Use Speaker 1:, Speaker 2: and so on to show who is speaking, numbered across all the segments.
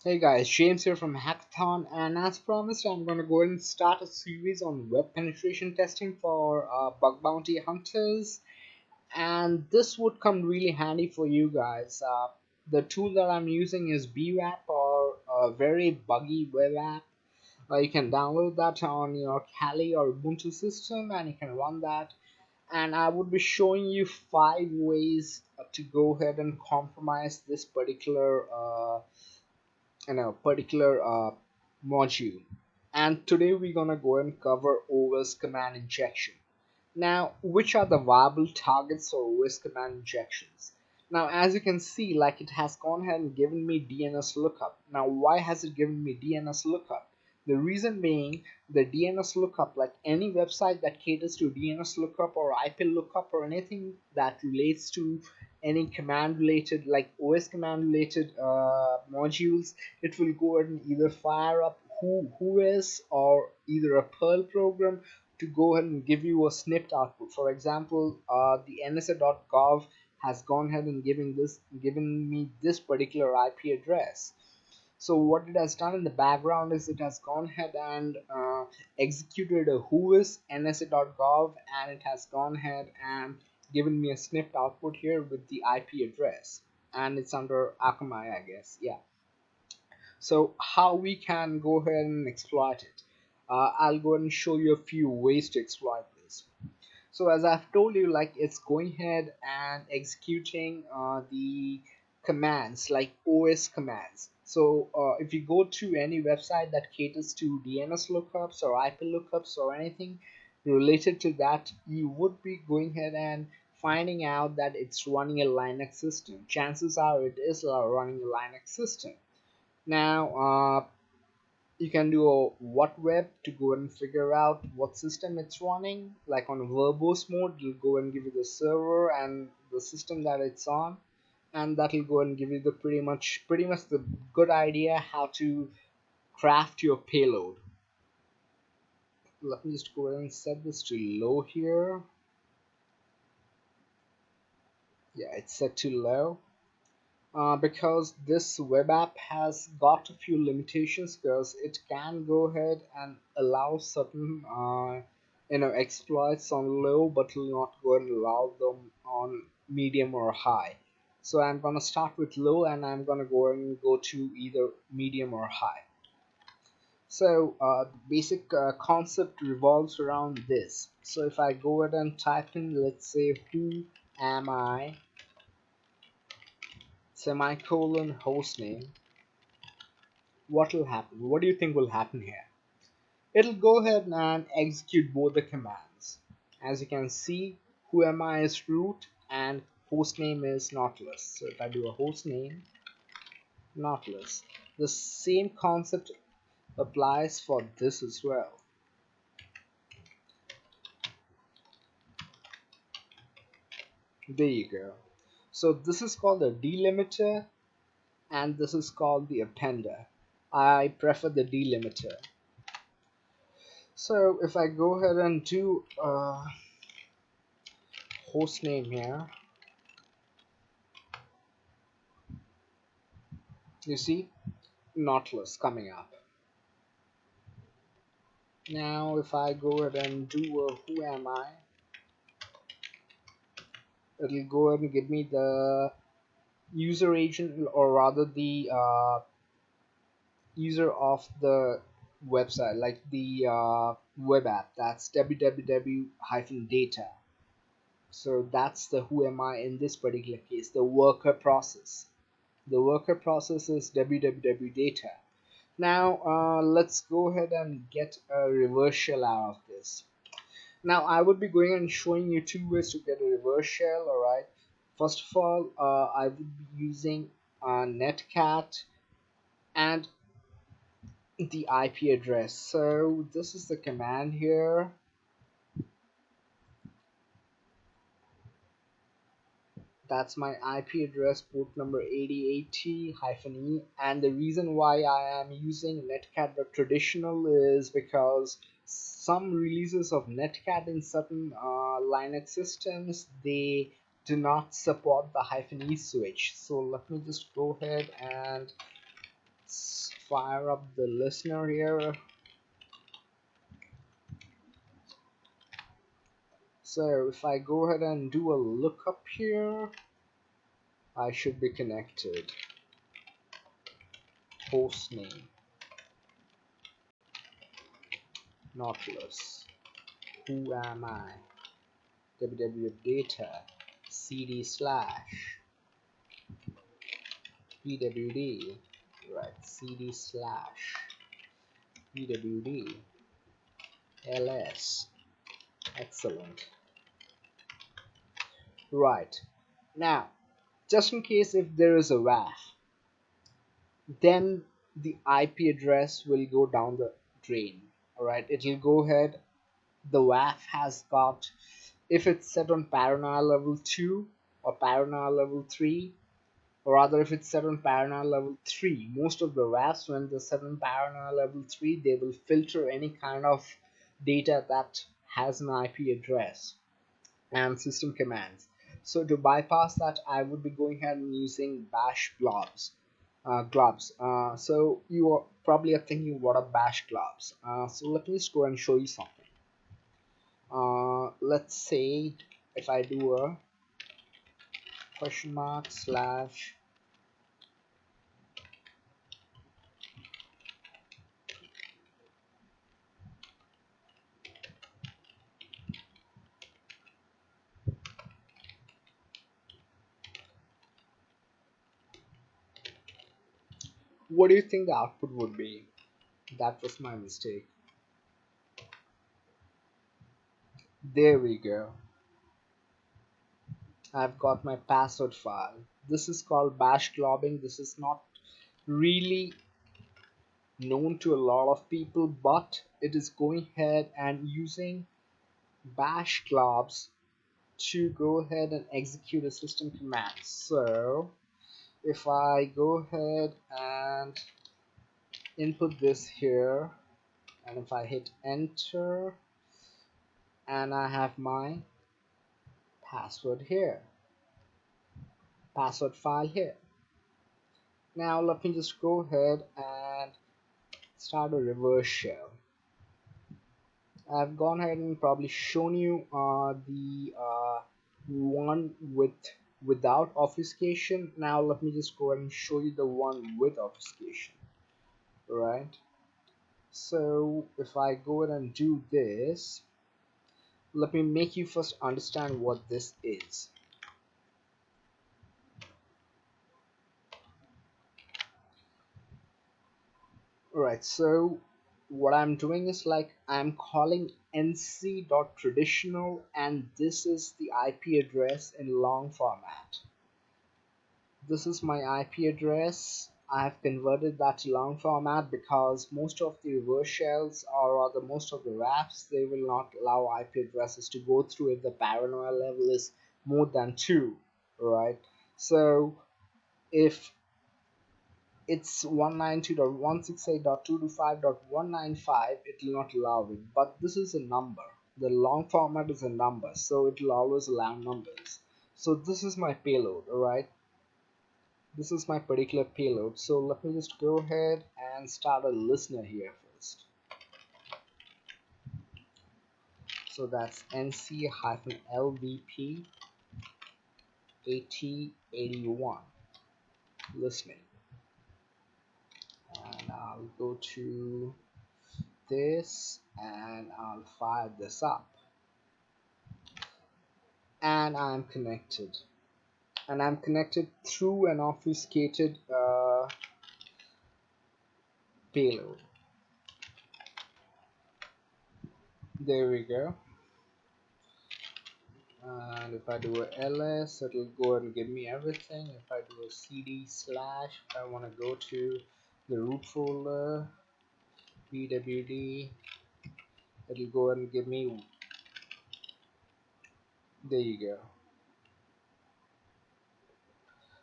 Speaker 1: Hey guys, James here from HACK-ATHON, and as promised, I'm going to go ahead and start a series on web penetration testing for bug bounty hunters, and this would come really handy for you guys. The tool that I'm using is bwap, or a very buggy web app. You can download that on your Kali or Ubuntu system, and you can run that. And I would be showing you 5 ways to go ahead and compromise this particular module. And today we're gonna go and cover OS command injection. Now, which are the viable targets for OS command injections? Now, as you can see, like, it has gone ahead and given me DNS lookup. Now, why has it given me DNS lookup? The reason being, the DNS lookup, like any website that caters to DNS lookup or IP lookup or anything that relates to any command related, like OS command related modules, it will go ahead and either fire up who is, or either a Perl program to go ahead and give you a snipped output. For example, the nsa.gov has gone ahead and given me this particular IP address. So what it has done in the background is it has gone ahead and executed a whois nsa.gov, and it has gone ahead and given me a snipped output here with the IP address, and it's under Akamai, I guess. Yeah. So how we can go ahead and exploit it? I'll go ahead and show you a few ways to exploit this. So as I've told you, like, it's going ahead and executing the commands, like OS commands. So if you go to any website that caters to DNS lookups or IP lookups or anything related to that, you would be going ahead and finding out that it's running a Linux system. Chances are it is running a Linux system. Now, you can do a what web to go and figure out what system it's running. Like on verbose mode, it'll go and give you the server and the system that it's on, and that'll go and give you the pretty much the good idea how to craft your payload. Let me just go ahead and set this to low here. Yeah, it's set to low. Because this web app has got a few limitations, because it can go ahead and allow certain exploits on low, but will not go and allow them on medium or high. So I'm gonna start with low, and I'm gonna go to either medium or high. So the basic concept revolves around this. So if I go ahead and type in, let's say, who am I, semicolon hostname, what will happen? What do you think will happen here? It'll go ahead and execute both the commands. As you can see, whoami is root and hostname is Nautilus. So if I do a hostname Nautilus, the same concept applies for this as well. There you go. So this is called a delimiter, and this is called the appender. I prefer the delimiter. So if I go ahead and do hostname here, you see Nautilus coming up. Now if I go ahead and do a who am I, it'll go ahead and give me the user agent, or rather the user of the website, like the web app. That's www-data. So that's the who am I in this particular case, the worker process. The worker process is www-data. Now let's go ahead and get a reverse shell out of this. Now I would be going and showing you 2 ways to get a reverse shell. Alright, first of all, I would be using netcat and the IP address. So this is the command here. That's my IP address, port number 8080-E, and the reason why I am using netcat.traditional is because some releases of netcat in certain Linux systems, they do not support the -E switch. So let me just go ahead and fire up the listener here. So if I go ahead and do a lookup here, I should be connected. Host name Nautilus. Who am I? www data cd slash pwd, right, cd slash pwd ls. Excellent. Right, now just in case if there is a WAF, then the IP address will go down the drain. Alright, it will go ahead. The WAF has got, if it's set on paranoia level 2 or paranoia level 3, or rather if it's set on paranoia level 3, most of the WAFs, when they're set on paranoia level 3, they will filter any kind of data that has an IP address and system commands. So to bypass that, I would be going ahead and using bash globs. So you are probably thinking, what are bash globs? So let me just go and show you something. Let's say if I do a question mark slash what do you think the output would be? That was my mistake. There we go. I've got my password file. This is called bash globbing. This is not really known to a lot of people, but it is going ahead and using bash globs to go ahead and execute a system command. So if I go ahead and input this here, and if I hit enter, and I have my password here, password file here. Now let me just go ahead and start a reverse shell. I've gone ahead and probably shown you the one without obfuscation. Now let me just go ahead and show you the one with obfuscation. Right, so if I go ahead and do this, let me make you first understand what this is. Right, so what I'm doing is like I'm calling nc.traditional, and this is the IP address in long format. This is my IP address. I have converted that to long format because most of the reverse shells, or rather most of the WAFs, they will not allow IP addresses to go through if the paranoia level is more than 2, right? So if it's 192.168.225.195, it will not allow it, but this is a number. The long format is a number, so it will always allow numbers. So this is my payload. Alright, this is my particular payload. So let me just go ahead and start a listener here first. So that's nc-lvp AT81 listening, and I'll go to this and I'll fire this up, and I'm connected, through an obfuscated payload. There we go. And if I do a ls, it'll go and give me everything. If I do a cd slash, if I want to go to the root folder pwd, it'll go and give me, there you go.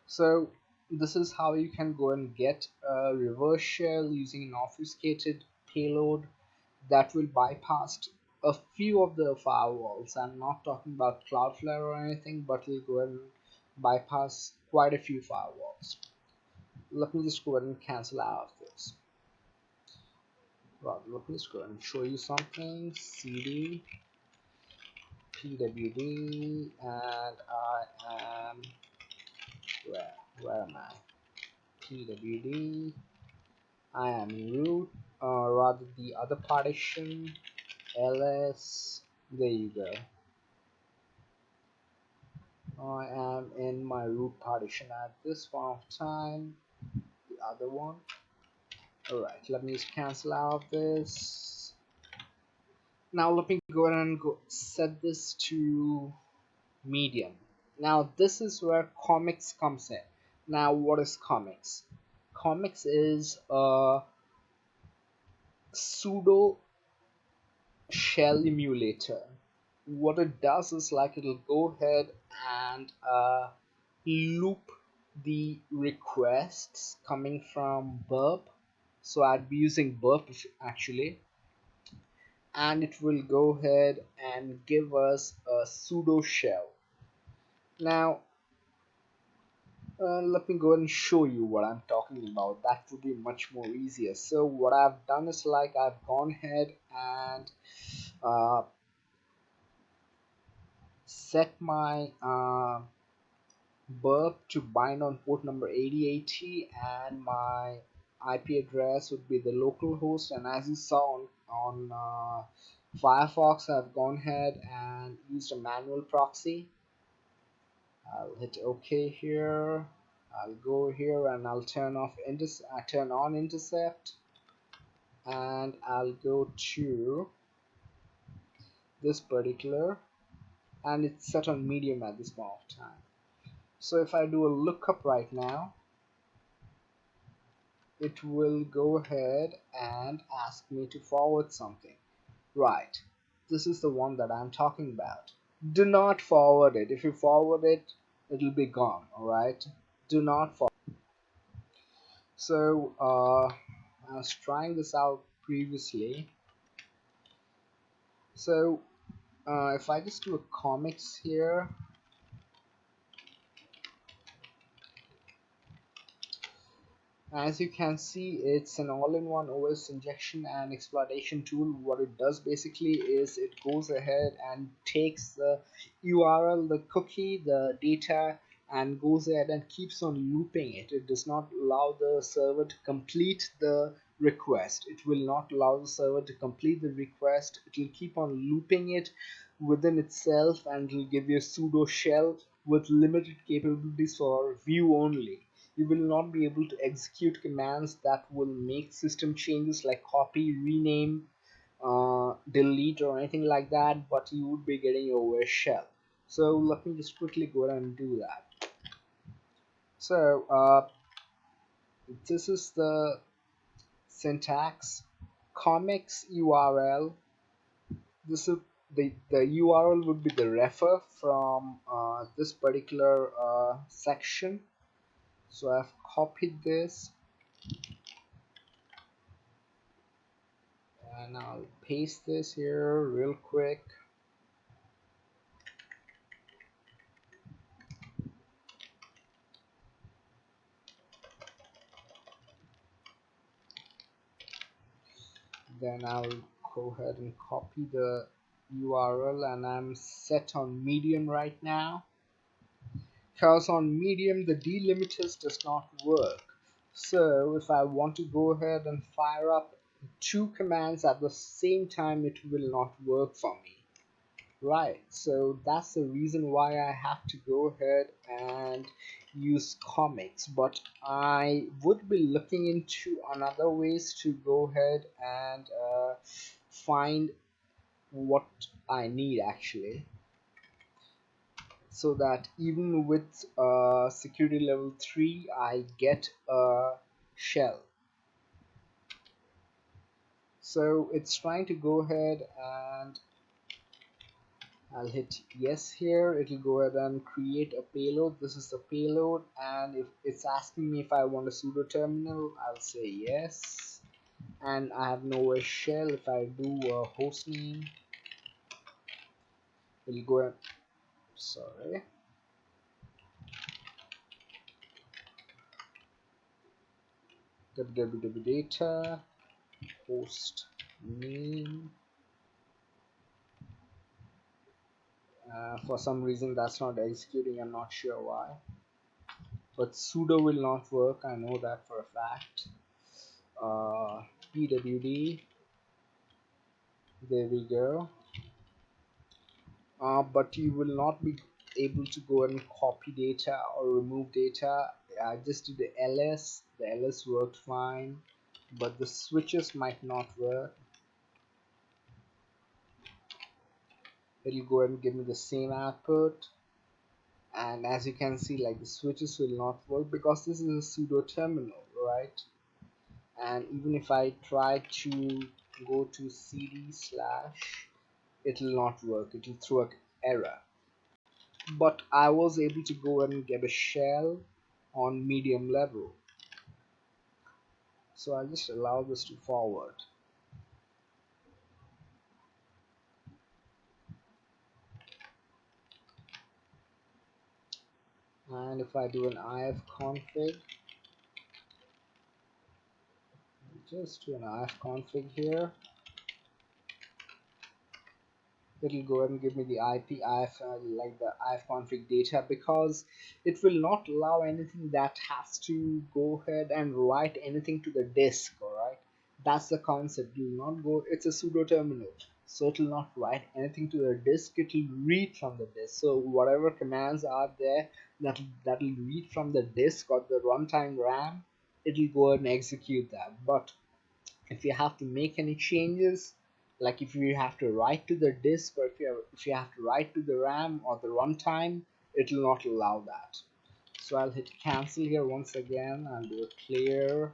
Speaker 1: So this is how you can go and get a reverse shell using an obfuscated payload that will bypass a few of the firewalls. I'm not talking about Cloudflare or anything, but will go and bypass quite a few firewalls. Let me just go ahead and cancel out of this. Right, let me just go and show you something. CD pwd, and I am where am I? pwd. I am root, or rather the other partition, ls. There you go. I am in my root partition at this point of time. The other one. Alright, let me just cancel out this. Now let me go ahead and set this to medium. Now this is where Commix comes in. Now what is Commix? Commix is a pseudo shell emulator. What it does is like it'll go ahead and loop the requests coming from burp. So I'd be using burp actually, and it will go ahead and give us a pseudo shell. Now let me go ahead and show you what I'm talking about. That would be much more easier. So what I've done is like I've gone ahead and set my burp to bind on port number 8080, and my IP address would be the local host. And as you saw on Firefox, I've gone ahead and used a manual proxy. I'll hit OK here. I'll go here and I'll turn on intercept, and I'll go to this particular, and it's set on medium at this point of time. So if I do a lookup right now, it will go ahead and ask me to forward something. Right, this is the one that I'm talking about. Do not forward it. If you forward it, it'll be gone. Alright, do not forward. So I was trying this out previously. So if I just do a Commix here, as you can see, it's an all-in-one OS injection and exploitation tool. What it does basically is it goes ahead and takes the URL, the cookie, the data, and goes ahead and keeps on looping it. It does not allow the server to complete the request. It will not allow the server to complete the request. It will keep on looping it within itself, and it will give you a pseudo shell with limited capabilities for view only. You will not be able to execute commands that will make system changes like copy, rename, delete, or anything like that, but you would be getting your OS shell. So let me just quickly go ahead and do that. So this is the syntax. Commix URL. This is the URL would be the refer from this particular section. So I've copied this, and I'll paste this here real quick. Then I'll go ahead and copy the URL, and I'm set on medium right now, because on medium the delimiters does not work. So if I want to go ahead and fire up two commands at the same time, it will not work for me. Right, so that's the reason why I have to go ahead and use Commix, but I would be looking into another ways to go ahead and find what I need actually, so that even with security level 3 I get a shell. So it's trying to go ahead, and I'll hit yes here. It'll go ahead and create a payload. This is the payload, and if it's asking me if I want a pseudo terminal, I'll say yes. And I have no shell. If I do a host name, it'll go ahead. Sorry. www data. host name. For some reason that's not executing, I'm not sure why, but sudo will not work, I know that for a fact. pwd, there we go. But you will not be able to go and copy data or remove data. I just did the ls worked fine, but the switches might not work. It'll go and give me the same output, and as you can see, like, the switches will not work because this is a pseudo terminal, right? And even if I try to go to cd slash, it will not work, it will throw an error. But I was able to go and get a shell on medium level, so I'll just allow this to forward. And if I do an ifconfig, just do an ifconfig here, it'll go ahead and give me the like the ifconfig data, because it will not allow anything that has to go ahead and write anything to the disk. All right, that's the concept. Do not go, it's a pseudo terminal, so it will not write anything to the disk, it will read from the disk. So whatever commands are there that will read from the disk or the runtime RAM, it will go ahead and execute that. But if you have to make any changes, like if you have to write to the disk, or if you have to write to the RAM or the runtime, it will not allow that. So I'll hit cancel here once again, I'll do a clear,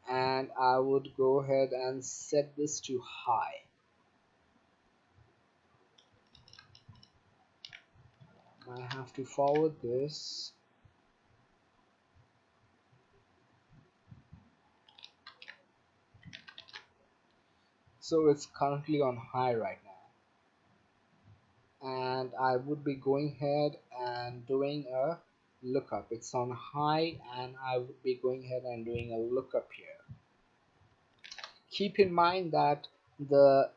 Speaker 1: and I would go ahead and set this to high. I have to forward this. So it's currently on high right now, and I would be going ahead and doing a lookup. It's on high, and I would be going ahead and doing a lookup here. Keep in mind that the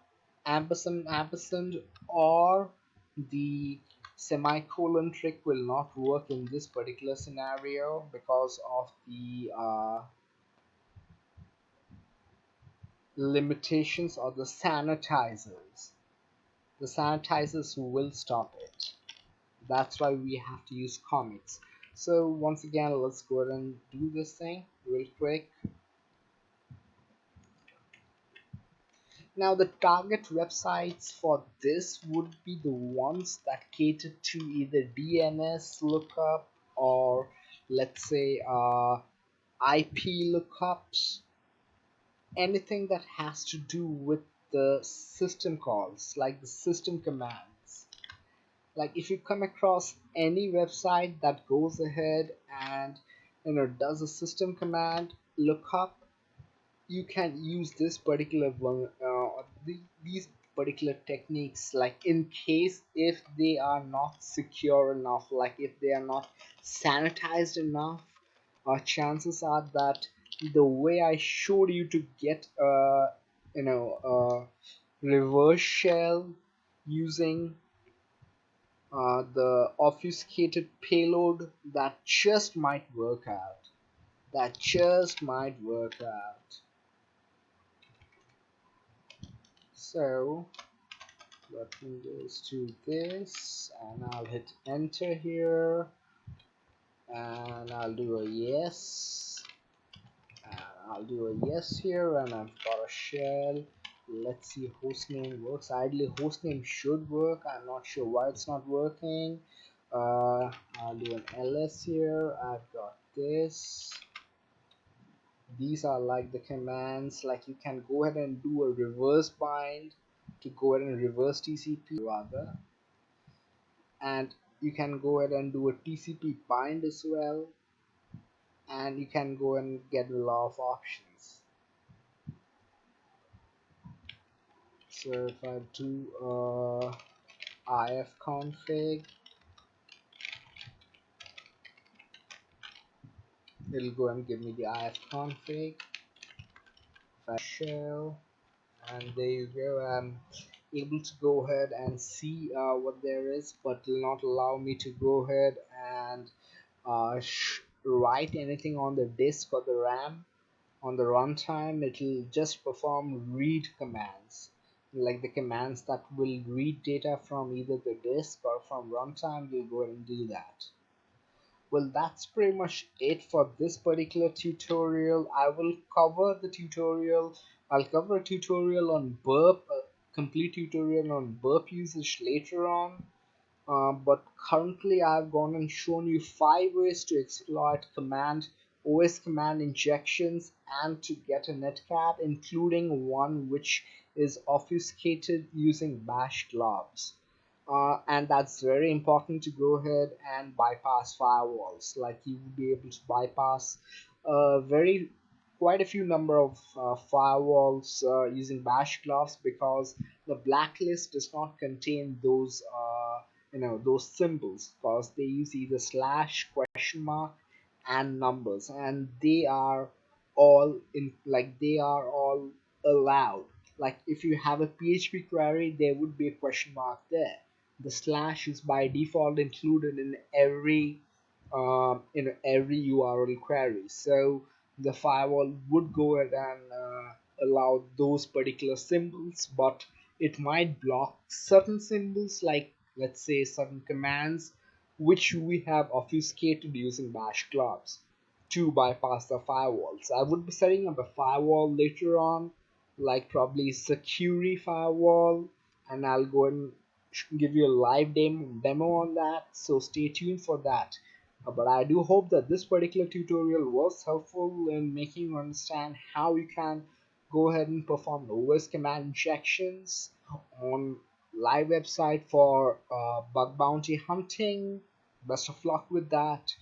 Speaker 1: ampersand or the semicolon trick will not work in this particular scenario because of the limitations of the sanitizers. The sanitizers will stop it. That's why we have to use Commix. So once again, let's go ahead and do this thing real quick. Now the target websites for this would be the ones that cater to either DNS lookup, or let's say IP lookups, anything that has to do with the system calls, like the system commands. Like if you come across any website that goes ahead and does a system command lookup, you can use this particular one, these particular techniques, like in case if they are not secure enough, like if they are not sanitized enough, chances are that the way I showed you to get a reverse shell using the obfuscated payload, that just might work out, that just might work out. So let me just do this, and I'll hit enter here, and I'll do a yes, and I'll do a yes here, and I've got a shell. Let's see, hostname works. Ideally hostname should work, I'm not sure why it's not working. I'll do an ls here, I've got this. These are like the commands, like you can go ahead and do a reverse bind to go ahead and reverse TCP rather, and you can go ahead and do a TCP bind as well, and you can go and get a lot of options. So if I do ifconfig, it'll go and give me the ifconfig. shell, and there you go. I'm able to go ahead and see what there is, but will not allow me to go ahead and write anything on the disk or the RAM. On the runtime, it will just perform read commands, like the commands that will read data from either the disk or from runtime will go ahead and do that. Well, that's pretty much it for this particular tutorial. I'll cover a tutorial on burp, a complete tutorial on burp usage later on. But currently I've gone and shown you 5 ways to exploit OS command injections and to get a netcat, including one which is obfuscated using bash globs. And that's very important to go ahead and bypass firewalls. Like you will be able to bypass very quite a few number of firewalls using bash globs, because the blacklist does not contain those those symbols, because they use either slash, question mark, and numbers, and they are all allowed. Like if you have a PHP query, there would be a question mark there. The slash is by default included in every URL query, so the firewall would go ahead and allow those particular symbols, but it might block certain symbols, like let's say certain commands which we have obfuscated using bash globs to bypass the firewalls. I would be setting up a firewall later on, like probably security firewall, and I'll go and give you a live demo on that, so stay tuned for that. But I do hope that this particular tutorial was helpful in making you understand how you can go ahead and perform OS command injections on live website for bug bounty hunting. Best of luck with that.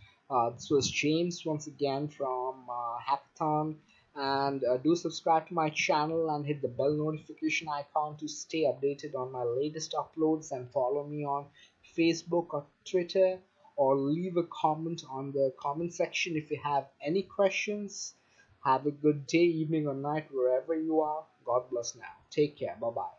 Speaker 1: This was James once again from HACK-ATHON, and do subscribe to my channel and hit the bell notification icon to stay updated on my latest uploads, and follow me on Facebook or Twitter, or leave a comment on the comment section if you have any questions. Have a good day, evening, or night wherever you are. God bless now. Take care. Bye bye.